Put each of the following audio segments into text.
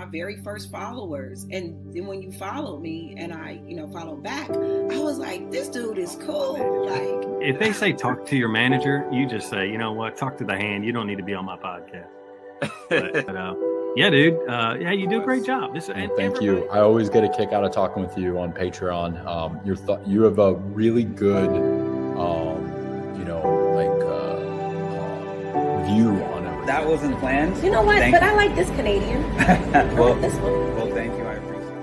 very first followers. And then when you followed me and I, followed back, I was like, this dude is cool. Like, if they say talk to your manager, you just say, you know what, talk to the hand. You don't need to be on my podcast. But yeah, dude. Yeah, you do a great job. Thank you. I always get a kick out of talking with you on Patreon. You have a really good, view on it. That wasn't planned. You know what? I like this Canadian. Well, this one. Well, thank you. I appreciate it.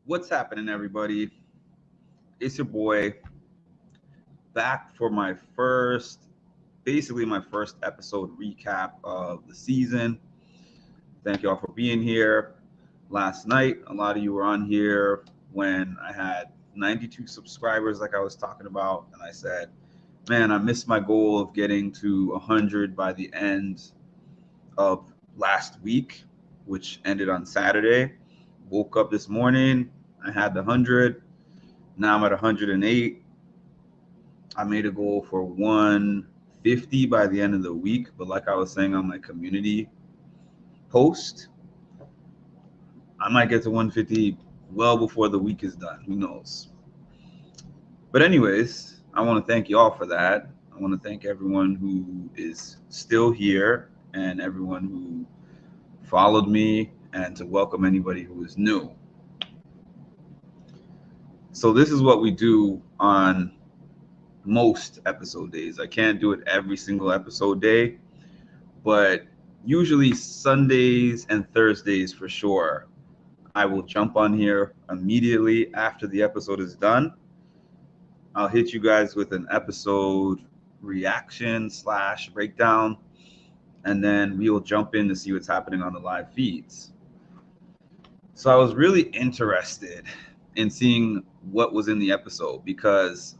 What's happening, everybody? It's your boy back for my first episode recap of the season. Thank you all for being here. Last night, a lot of you were on here when I had 92 subscribers, like I was talking about, and I said, man, I missed my goal of getting to 100 by the end of last week, which ended on Saturday. Woke up this morning, I had the 100. Now I'm at 108. I made a goal for 150 by the end of the week, but like I was saying on my community post, I might get to 150 well before the week is done. Who knows? But anyways, I want to thank you all for that. I want to thank everyone who is still here and everyone who followed me, and to welcome anybody who is new. So this is what we do on most episode days. I can't do it every single episode day, but usually Sundays and Thursdays for sure, I will jump on here immediately after the episode is done. I'll hit you guys with an episode reaction / breakdown, and then we will jump in to see what's happening on the live feeds. So I was really interested in seeing what was in the episode, because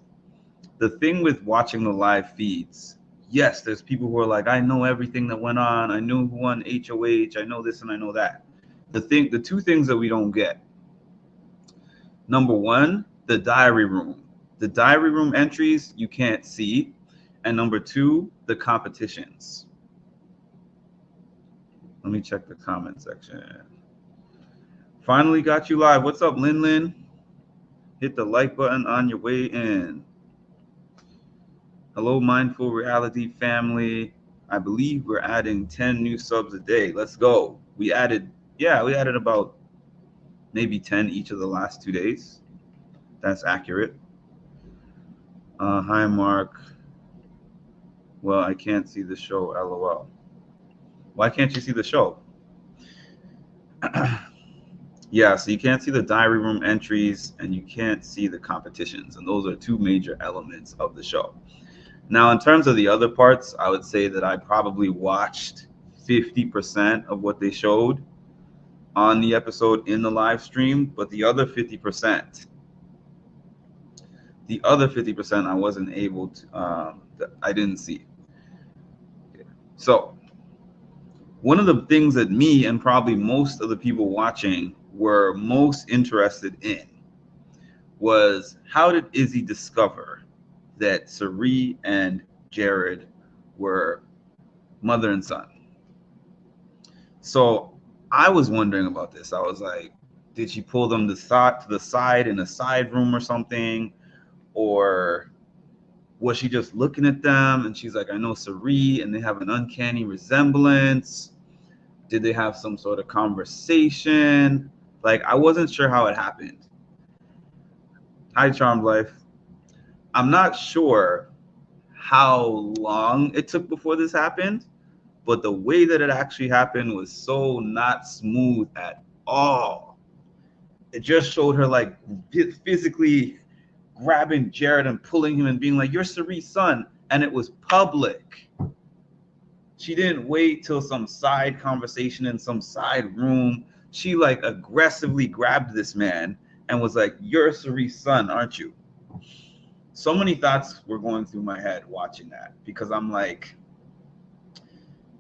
the thing with watching the live feeds, yes, there's people who are like, I know everything that went on. I know who won HOH. I know this and I know that. The two things that we don't get. Number one, the diary room. The diary room entries you can't see. And number two, the competitions. Let me check the comment section. Finally got you live. What's up, Lin Lin? Hit the like button on your way in. Hello, Mindful Reality family. I believe we're adding 10 new subs a day. Let's go. We added about maybe 10 each of the last 2 days. That's accurate. Hi, Mark. Well, I can't see the show, LOL. Why can't you see the show? Yeah, so you can't see the diary room entries and you can't see the competitions. And those are two major elements of the show. Now, in terms of the other parts, I would say that I probably watched 50% of what they showed on the episode in the live stream, but the other 50% I wasn't able to, I didn't see. So one of the things that me and probably most of the people watching were most interested in was, how did Izzy discover that Cirie and Jared were mother and son? So I was wondering about this. I was like, did she pull them to the side in a side room or something? Or was she just looking at them and she's like, I know Cirie, and they have an uncanny resemblance? Did they have some sort of conversation? Like, I wasn't sure how it happened. Hi, Charmed Life. I'm not sure how long it took before this happened, but the way that it actually happened was so not smooth at all. It just showed her like physically grabbing Jared and pulling him and being like, you're Cirie's son. And it was public. She didn't wait till some side conversation in some side room. She like aggressively grabbed this man and was like, you're Cirie's son, aren't you? So many thoughts were going through my head watching that, because I'm like,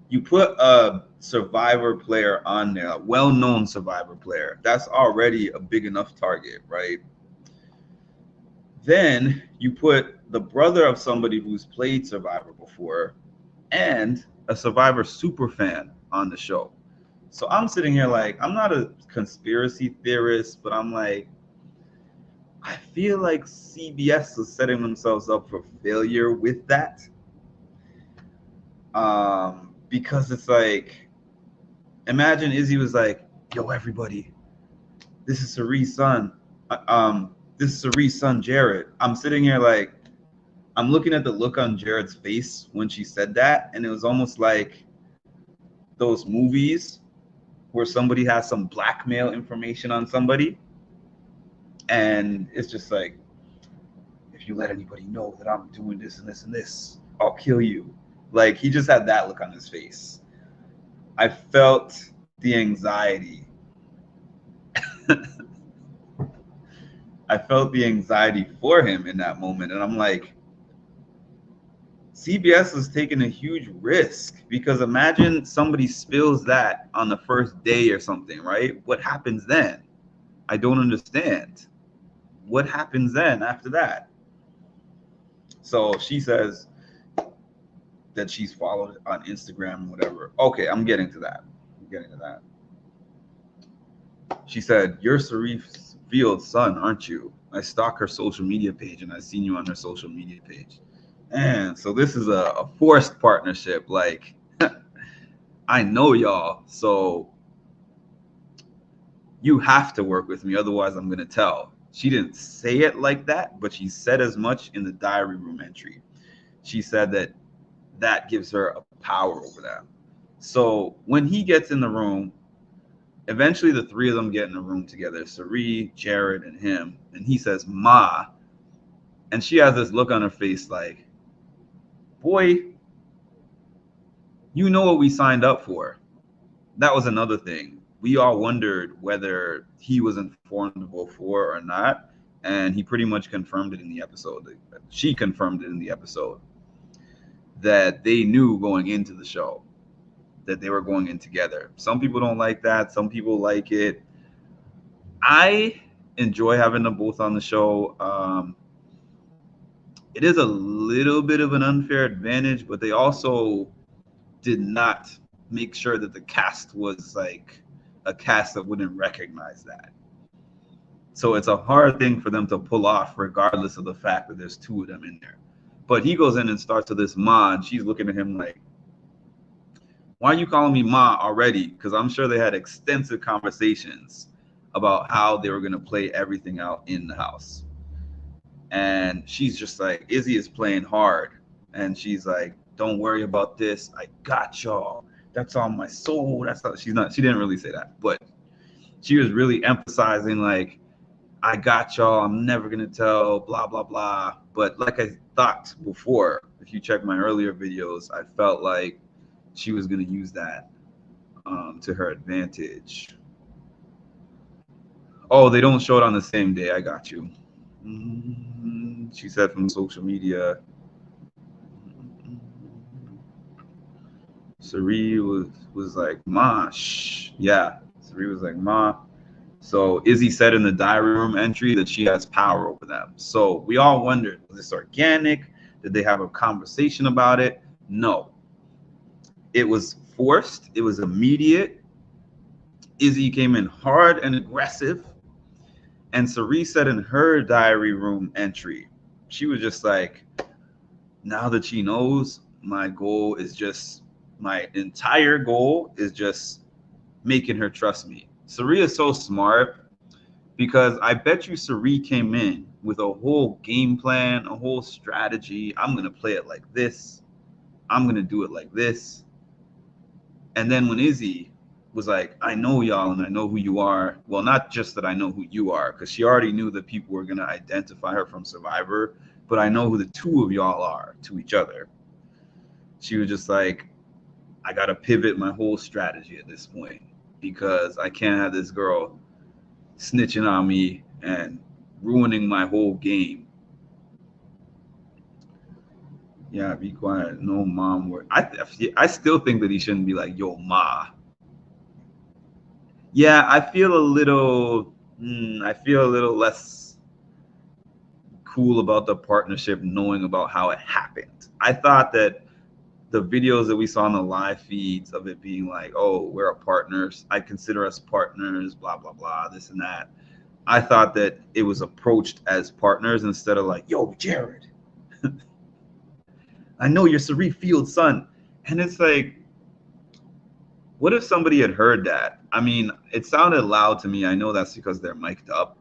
you put a Survivor player on there, a well-known Survivor player, that's already a big enough target, right? Then you put the brother of somebody who's played Survivor before and a Survivor super fan on the show. So I'm sitting here like, I'm not a conspiracy theorist, but I'm like, I feel like CBS is setting themselves up for failure with that. Because it's like, imagine Izzy was like, yo, everybody, this is Cerie's son. This is Cerie's son, Jared. I'm sitting here like, I'm looking at the look on Jared's face when she said that, and it was almost like those movies where somebody has some blackmail information on somebody, and it's just like, if you let anybody know that I'm doing this and this and this, I'll kill you. Like, he just had that look on his face. I felt the anxiety. I felt the anxiety for him in that moment, and I'm like, CBS is taking a huge risk, because imagine somebody spills that on the first day or something, right? What happens then? I don't understand. What happens then after that? So she says that she's followed on Instagram, whatever. Okay, I'm getting to that. She said, "You're Cirie Field's son, aren't you? I stalk her social media page, and I've seen you on her social media page." And so this is a forced partnership. Like, I know y'all, so you have to work with me, otherwise I'm gonna tell. She didn't say it like that, but she said as much in the diary room entry. She said that gives her a power over them. So when he gets in the room, eventually the three of them get in a room together, Cirie, Jared, and him, and he says, "Ma," and she has this look on her face like, boy, you know what we signed up for. That was another thing. We all wondered whether he was informed before or not, and he pretty much confirmed it in the episode. She confirmed it in the episode that they knew going into the show that they were going in together. Some people don't like that. Some people like it. I enjoy having them both on the show. It is a little bit of an unfair advantage, but they also did not make sure that the cast was like a cast that wouldn't recognize that. So it's a hard thing for them to pull off, regardless of the fact that there's two of them in there. But he goes in and starts with this Ma, and she's looking at him like, why are you calling me Ma already? Because I'm sure they had extensive conversations about how they were going to play everything out in the house. And she's just like, Izzy is playing hard. And she's like, don't worry about this. I got y'all. That's on my soul. That's not, she didn't really say that, but she was really emphasizing like, I got y'all. I'm never going to tell, blah, blah, blah. But like I thought before, if you check my earlier videos, I felt like she was going to use that to her advantage. Oh, they don't show it on the same day. I got you. She said from social media. Cirie was like, Ma, shh. Yeah, Cirie was like, Ma. So Izzy said in the diary room entry that she has power over them. So we all wondered, was this organic? Did they have a conversation about it? No. It was forced. It was immediate. Izzy came in hard and aggressive. And Cirie said in her diary room entry, she was just like, now that she knows, my entire goal is just making her trust me. Cirie is so smart, because I bet you Cirie came in with a whole game plan, a whole strategy. I'm going to play it like this. I'm going to do it like this. And then when Izzy was like, I know y'all and I know who you are. Well, not just that I know who you are, because she already knew that people were going to identify her from Survivor, but I know who the two of y'all are to each other. She was just like, I got to pivot my whole strategy at this point, because I can't have this girl snitching on me and ruining my whole game. Yeah, be quiet. No mom word. I still think that he shouldn't be like, yo, Ma. Yeah, I feel a little less cool about the partnership, knowing about how it happened. I thought that the videos that we saw on the live feeds of it being like, oh, we're partners, I consider us partners, blah, blah, blah, this and that. I thought that it was approached as partners instead of like, yo, Jared, I know you're Cirie Field's son. And it's like, what if somebody had heard that? I mean, it sounded loud to me. I know that's because they're mic'd up.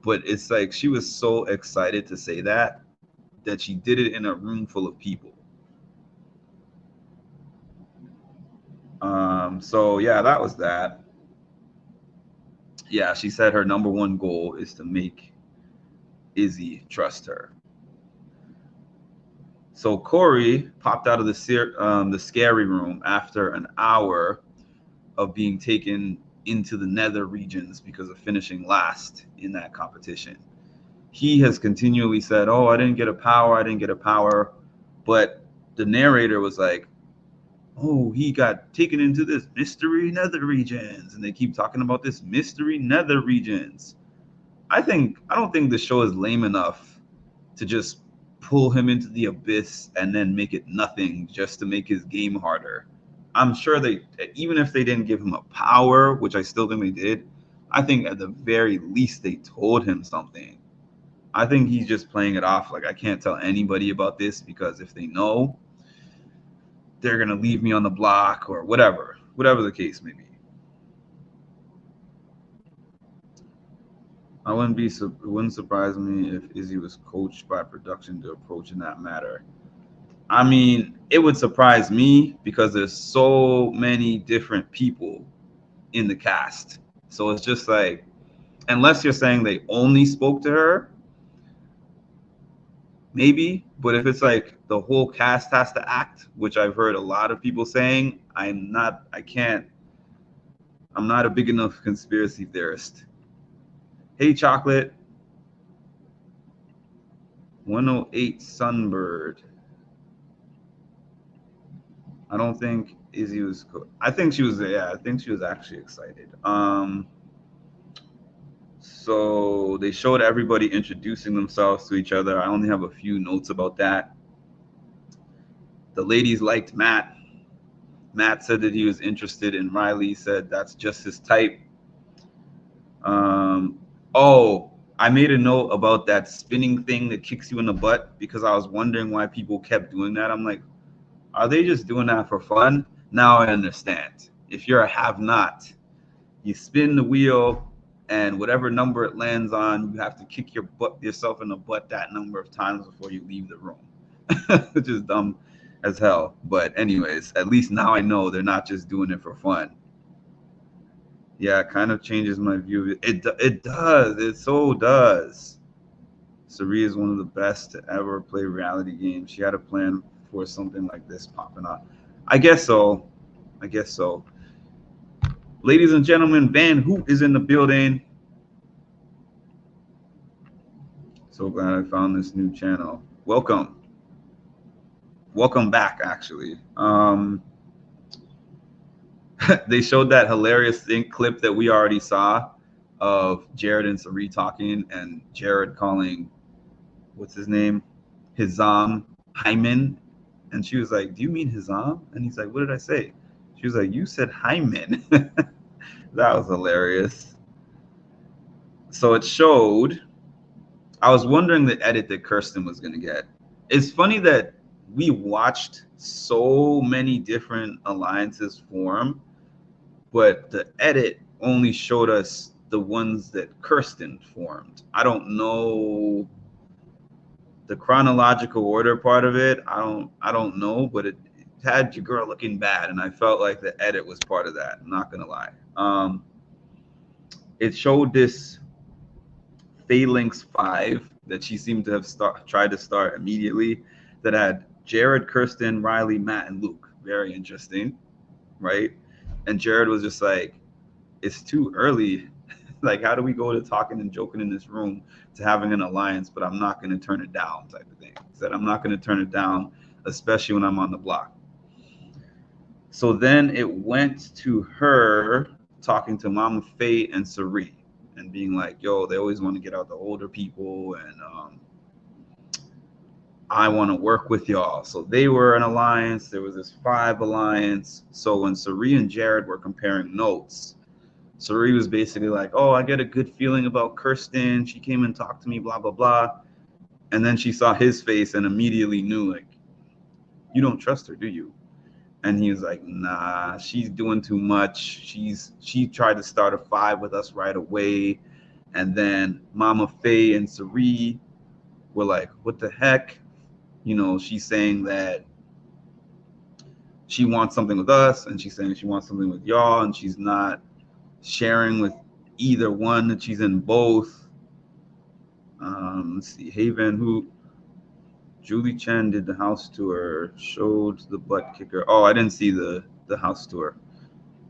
But it's like she was so excited to say that she did it in a room full of people. So yeah, that was that. Yeah, she said her number one goal is to make Izzy trust her. So Corey popped out of the scary room after an hour of being taken into the nether regions because of finishing last in that competition. He has continually said, oh, I didn't get a power. But the narrator was like, oh, he got taken into this mystery nether regions. And they keep talking about this mystery nether regions. I don't think the show is lame enough to just pull him into the abyss and then make it nothing just to make his game harder. I'm sure even if they didn't give him a power, which I still think they did, I think at the very least they told him something. I think he's just playing it off like I can't tell anybody about this because if they know, they're going to leave me on the block or whatever the case may be. It wouldn't surprise me if Izzy was coached by production to approach in that matter. I mean, it would surprise me because there's so many different people in the cast. So it's just like, unless you're saying they only spoke to her, maybe. But if it's like the whole cast has to act, which I've heard a lot of people saying, I'm not a big enough conspiracy theorist. Hey, Chocolate. 108 Sunbird. I don't think Izzy was. I think she was. Yeah, I think she was actually excited. So they showed everybody introducing themselves to each other. I only have a few notes about that. The ladies liked Matt. Matt said that he was interested in Riley. Said that's just his type. Oh, I made a note about that spinning thing that kicks you in the butt because I was wondering why people kept doing that. I'm like, are they just doing that for fun? Now I understand. If you're a have-not, you spin the wheel and whatever number it lands on, you have to kick yourself in the butt that number of times before you leave the room, which is dumb as hell. But anyways, at least now I know they're not just doing it for fun. Yeah, it kind of changes my view of it. It does. It so does. Cirie is one of the best to ever play reality games. She had a plan for something like this popping up. I guess so. Ladies and gentlemen, Van Hoot is in the building. So glad I found this new channel. Welcome back, actually. They showed that hilarious clip that we already saw of Jared and Cirie talking, and Jared calling, what's his name? Hizam Hyman. And she was like, do you mean Hizam? And he's like, what did I say? She was like, you said Hyman. That was hilarious. So it showed, I was wondering the edit that Kirsten was going to get. It's funny that we watched so many different alliances form, but the edit only showed us the ones that Kirsten formed. I don't know the chronological order part of it. I don't know, but it had your girl looking bad, and I felt like the edit was part of that. I'm not gonna lie. It showed this Phalanx 5 that she seemed to have tried to start immediately, that had Jared, Kirsten, Riley, Matt, and Luke. Very interesting, right? And Jared was just like, it's too early. Like, how do we go to talking and joking in this room to having an alliance, but I'm not going to turn it down type of thing. He said, I'm not going to turn it down, especially when I'm on the block. So then it went to her talking to Mama Faye and Cirie and being like, yo, they always want to get out the older people and I want to work with y'all. So they were an alliance. There was this 5 alliance. So when Cirie and Jared were comparing notes, Cirie was basically like, oh, I get a good feeling about Kirsten. She came and talked to me, blah, blah, blah. And then she saw his face and immediately knew, like, you don't trust her, do you? And he was like, nah, she's doing too much. She tried to start a 5 with us right away. And then Mama Faye and Cirie were like, what the heck? You know, she's saying that she wants something with us, and she's saying she wants something with y'all, and she's not sharing with either one, that she's in both. Let's see, Haven, Julie Chen did the house tour, showed the butt kicker. Oh, I didn't see the house tour.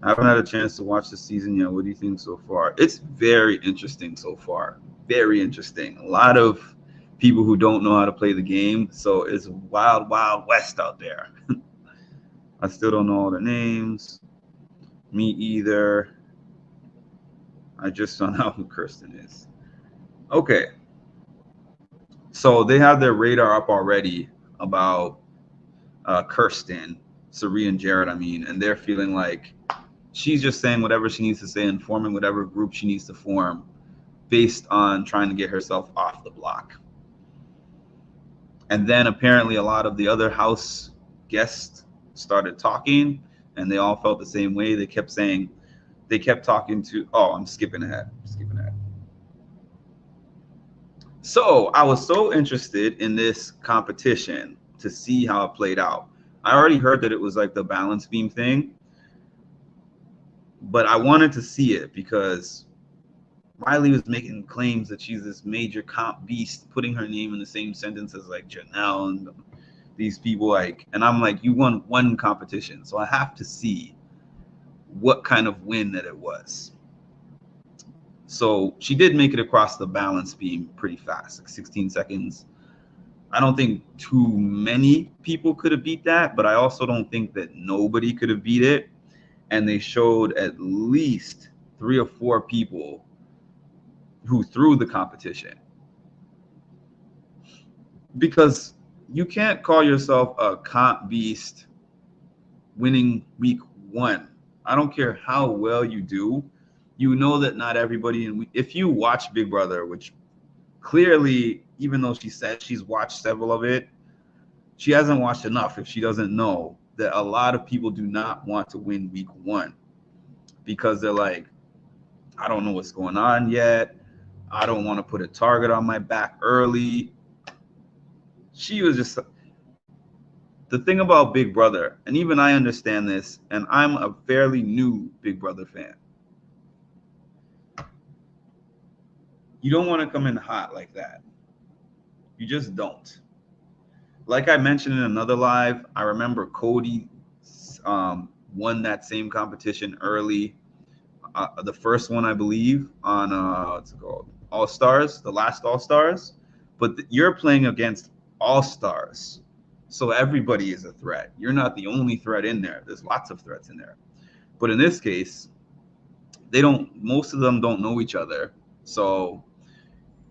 I haven't had a chance to watch the season yet. What do you think so far? It's very interesting so far. Very interesting. A lot of people who don't know how to play the game. So it's wild, wild west out there. I still don't know all their names. Me either. I just found out who Kirsten is. Okay. So they have their radar up already about Kirsten, Cirie and Jared, I mean, and they're feeling like she's just saying whatever she needs to say and forming whatever group she needs to form based on trying to get herself off the block. And then apparently a lot of the other house guests started talking, and they all felt the same way. They kept talking to, oh, I'm skipping ahead. So I was so interested in this competition to see how it played out. I already heard that it was like the balance beam thing, but I wanted to see it because Riley was making claims that she's this major comp beast, putting her name in the same sentence as like Janelle and these people, like, and I'm like, you won one competition, so I have to see what kind of win that it was. So she did make it across the balance beam pretty fast, like 16 seconds. I don't think too many people could have beat that, but I also don't think that nobody could have beat it. And they showed at least 3 or 4 people who threw the competition. Because you can't call yourself a comp beast winning week 1. I don't care how well you do. You know that not everybody, and if you watch Big Brother, which clearly, even though she said she's watched several of it, she hasn't watched enough if she doesn't know that a lot of people do not want to win week 1 because they're like, I don't know what's going on yet. I don't want to put a target on my back early. She was just, the thing about Big Brother, and even I understand this, and I'm a fairly new Big Brother fan. You don't want to come in hot like that. You just don't. Like I mentioned in another live, I remember Cody won that same competition early. The first one, I believe, on what's it called? All Stars, the last All Stars. But you're playing against All Stars. So everybody is a threat. You're not the only threat in there. There's lots of threats in there. But in this case, most of them don't know each other. So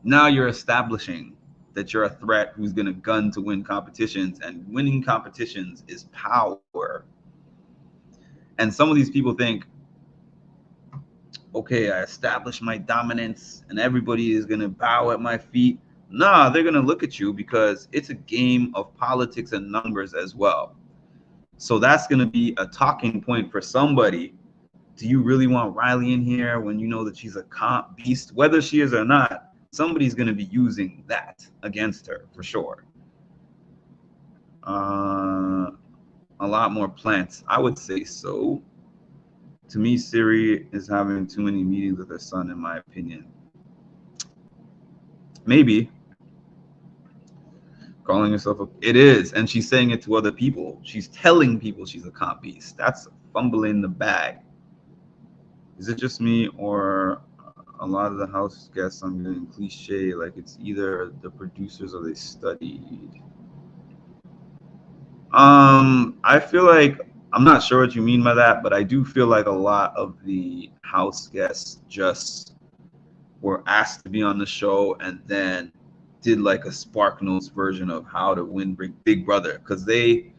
now you're establishing that you're a threat who's going to gun to win competitions, and winning competitions is power. And some of these people think, okay, I established my dominance and everybody is going to bow at my feet. Nah, they're going to look at you because it's a game of politics and numbers as well. So that's going to be a talking point for somebody. Do you really want Riley in here when you know that she's a comp beast? Whether she is or not, somebody's going to be using that against her for sure. A lot more plants. I would say so. To me, Cirie is having too many meetings with her son, in my opinion. Maybe. Calling herself it is, and she's saying it to other people. She's telling people she's a comp beast. That's fumbling the bag. Is it just me, or a lot of the house guests, I'm getting cliche, like it's either the producers or they studied? I feel like, I'm not sure what you mean by that, but I do feel like a lot of the house guests just were asked to be on the show and then did like a Spark Notes version of how to win Big Brother, because they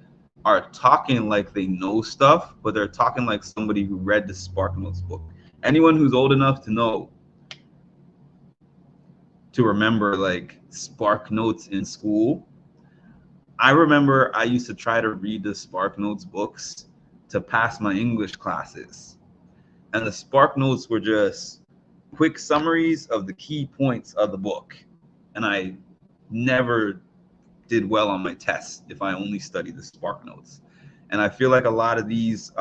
are talking like they know stuff, but they're talking like somebody who read the Spark Notes book. Anyone who's old enough to know, to remember like Spark Notes in school, I remember I used to try to read the Spark Notes books to pass my English classes. And the Spark Notes were just quick summaries of the key points of the book. And I never did well on my tests if I only studied the Spark Notes. And I feel like a lot of these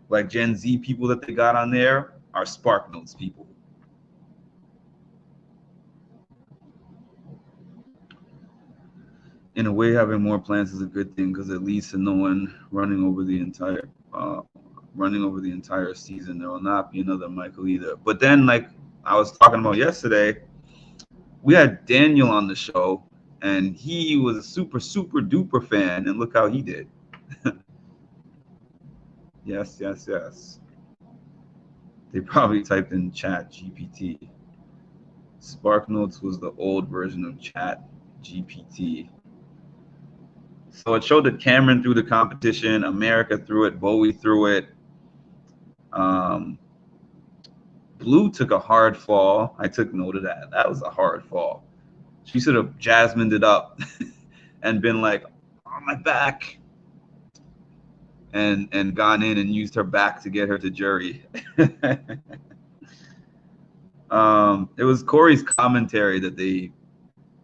like Gen Z people that they got on there are Spark Notes people. In a way, having more plants is a good thing because it leads to no one running over the entire season. There will not be another Michael either. But then, like I was talking about yesterday, we had Daniel on the show, and he was a super duper fan, and look how he did. Yes. They probably typed in Chat GPT. Spark Notes was the old version of Chat GPT. So it showed that Cameron threw the competition, America threw it, Bowie threw it. Blue took a hard fall. I took note of that. That was a hard fall. She should have Jasmined it up and been like, on my back. And gone in and used her back to get her to jury. It was Corey's commentary that they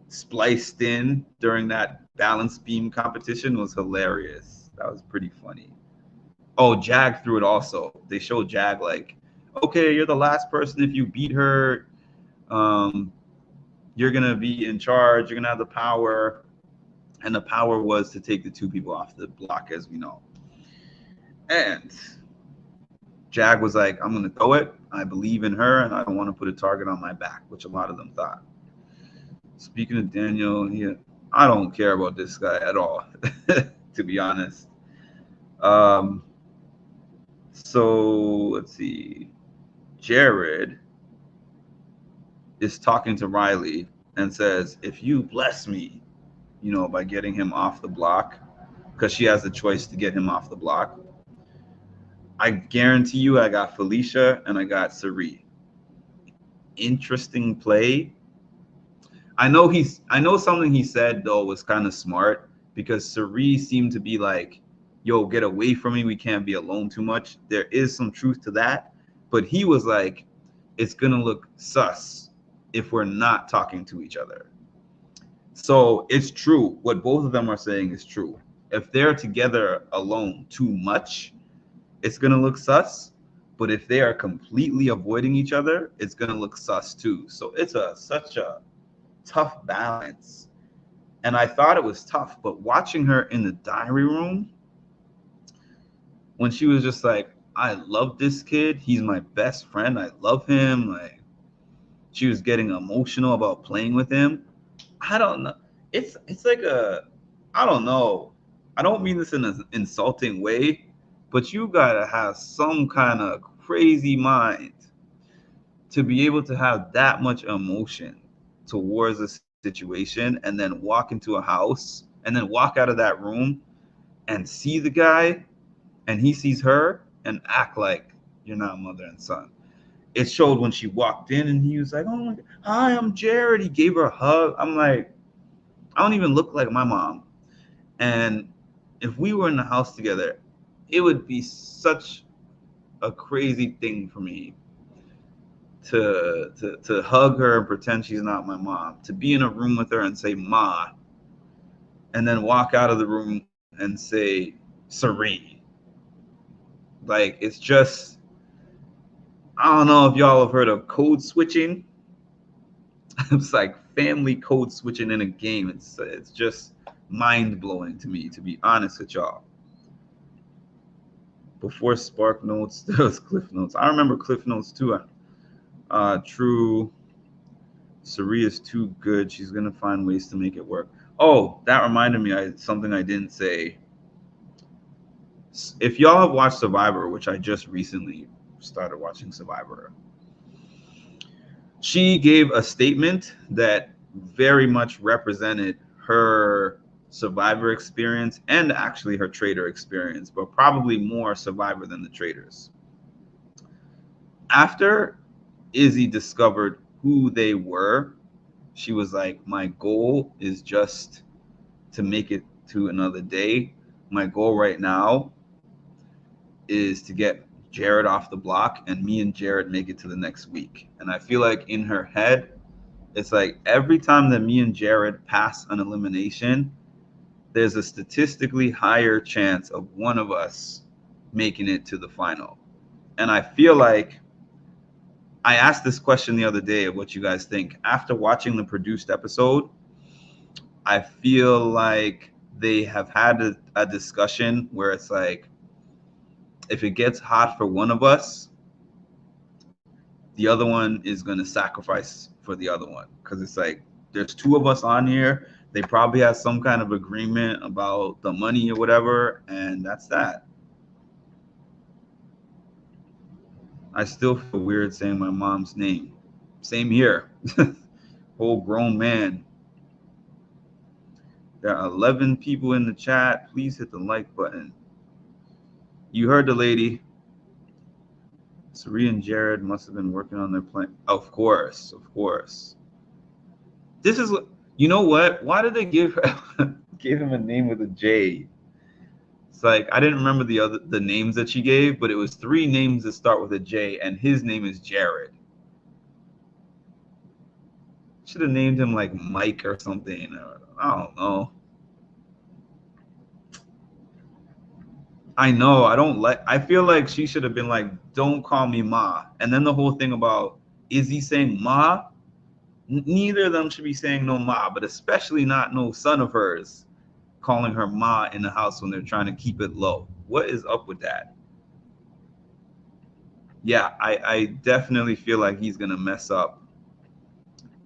spliced in during that balance beam competition was hilarious. That was pretty funny. Oh, Jag threw it also. They showed Jag like, okay, you're the last person. If you beat her, you're gonna be in charge. You're gonna have the power. And the power was to take the two people off the block, as we know. And Jag was like, I'm gonna throw it. I believe in her, and I don't want to put a target on my back, which a lot of them thought. Speaking of Daniel, I don't care about this guy at all, to be honest. So let's see. Jared is talking to Riley and says, if you bless me, by getting him off the block, because she has the choice to get him off the block, I guarantee you I got Felicia and I got Cirie. Interesting play. I know something he said though was kind of smart, because Cirie seemed to be like, yo, get away from me. We can't be alone too much. There is some truth to that. But he was like, it's going to look sus if we're not talking to each other. So it's true. What both of them are saying is true. If they're together alone too much, it's going to look sus. But if they are completely avoiding each other, it's going to look sus too. So it's such a tough balance. And I thought it was tough. But watching her in the diary room, when she was just like, I love this kid. He's my best friend. I love him. Like, she was getting emotional about playing with him. I don't know. It's like I don't know. I don't mean this in an insulting way, but you gotta have some kind of crazy mind to be able to have that much emotion towards a situation and then walk into a house and then walk out of that room and see the guy and he sees her and act like you're not mother and son. It showed when she walked in and he was like, oh my God, hi, I'm Jared. He gave her a hug. I'm like, I don't even look like my mom. And if we were in the house together, it would be such a crazy thing for me to hug her and pretend she's not my mom, to be in a room with her and say ma, and then walk out of the room and say Cirie. Like, it's just, I don't know if y'all have heard of code switching. It's like family code switching in a game. It's just mind-blowing to me, to be honest with y'all. Before Spark Notes, there was Cliff Notes. I remember Cliff Notes too. True. Cirie is too good. She's going to find ways to make it work. Oh, that reminded me something I didn't say. If y'all have watched Survivor, which I just recently started watching Survivor, she gave a statement that very much represented her survivor experience and actually her trader experience, but probably more survivor than the traders. After Izzy discovered who they were, she was like, my goal is just to make it to another day. My goal right now is to get Jared off the block and me and Jared make it to the next week. And I feel like in her head, it's like every time that me and Jared pass an elimination, there's a statistically higher chance of one of us making it to the final. And I feel like I asked this question the other day of what you guys think. After watching the produced episode, I feel like they have had a discussion where it's like, if it gets hot for one of us, the other one is going to sacrifice for the other one. Because it's like, there's two of us on here. They probably have some kind of agreement about the money or whatever, and that's that. I still feel weird saying my mom's name. Same here. Whole grown man. There are 11 people in the chat. Please hit the like button. You heard the lady. Sari and Jared must have been working on their plan. Of course, of course. This is, you know what? Why did they give him a name with a J? It's like, I didn't remember the names that she gave, but it was 3 names that start with a J, and his name is Jared. Should have named him like Mike or something. I don't know. I know. I feel like she should have been like, don't call me Ma. And then the whole thing about, is he saying Ma? Neither of them should be saying no Ma, but especially not no son of hers calling her Ma in the house when they're trying to keep it low. What is up with that? Yeah, I definitely feel like he's going to mess up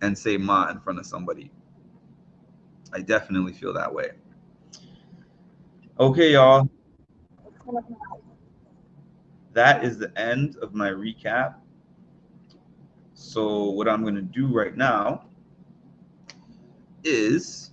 and say Ma in front of somebody. I definitely feel that way. Okay, y'all. That is the end of my recap. So what I'm going to do right now is